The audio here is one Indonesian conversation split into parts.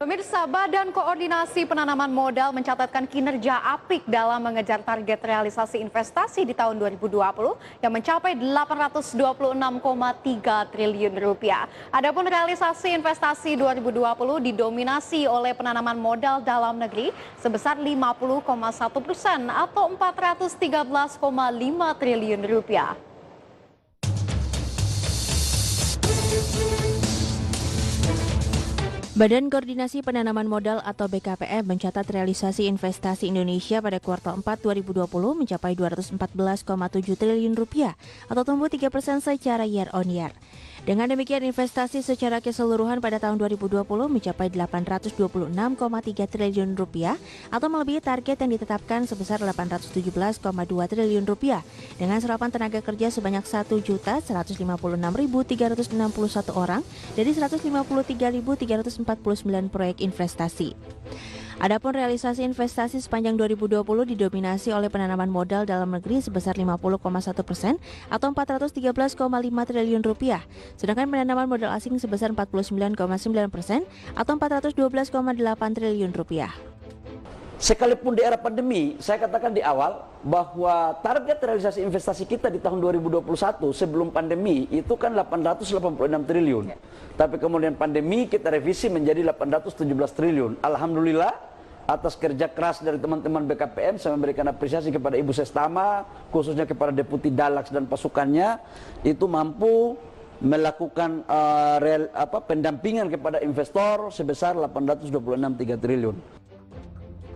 Pemirsa, Badan Koordinasi Penanaman Modal mencatatkan kinerja apik dalam mengejar target realisasi investasi di tahun 2020 yang mencapai 826,3 triliun rupiah. Adapun realisasi investasi 2020 didominasi oleh penanaman modal dalam negeri sebesar 50,1% atau 413,5 triliun rupiah. Badan Koordinasi Penanaman Modal atau BKPM mencatat realisasi investasi Indonesia pada kuartal 4 2020 mencapai 214,7 triliun rupiah atau tumbuh 3% secara year on year. Dengan demikian investasi secara keseluruhan pada tahun 2020 mencapai 826,3 triliun rupiah atau melebihi target yang ditetapkan sebesar 817,2 triliun rupiah dengan serapan tenaga kerja sebanyak 1.156.361 orang dari 153.349 proyek investasi. Adapun realisasi investasi sepanjang 2020 didominasi oleh penanaman modal dalam negeri sebesar 50,1% atau 413,5 triliun rupiah, sedangkan penanaman modal asing sebesar 49,9% atau 412,8 triliun rupiah. Sekalipun di era pandemi, saya katakan di awal bahwa target realisasi investasi kita di tahun 2021 sebelum pandemi itu kan 886 triliun. Tapi kemudian pandemi kita revisi menjadi 817 triliun. Alhamdulillah atas kerja keras dari teman-teman BKPM, saya memberikan apresiasi kepada Ibu Sestama, khususnya kepada Deputi Dalax dan pasukannya, itu mampu melakukan pendampingan kepada investor sebesar 826,3 triliun.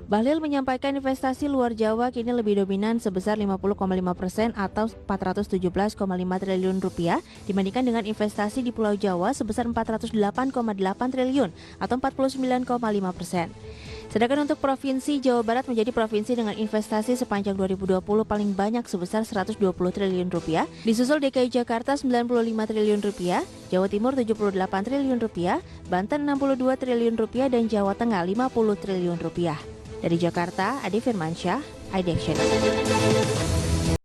Bahlil menyampaikan investasi luar Jawa kini lebih dominan sebesar 50,5% atau 417,5 triliun rupiah dibandingkan dengan investasi di Pulau Jawa sebesar 408,8 triliun atau 49,5%. Sedangkan untuk Provinsi Jawa Barat menjadi provinsi dengan investasi sepanjang 2020 paling banyak sebesar 120 triliun rupiah, disusul DKI Jakarta 95 triliun rupiah, Jawa Timur 78 triliun rupiah, Banten 62 triliun rupiah dan Jawa Tengah 50 triliun rupiah. Dari Jakarta, Adi Firmansyah, iDaction.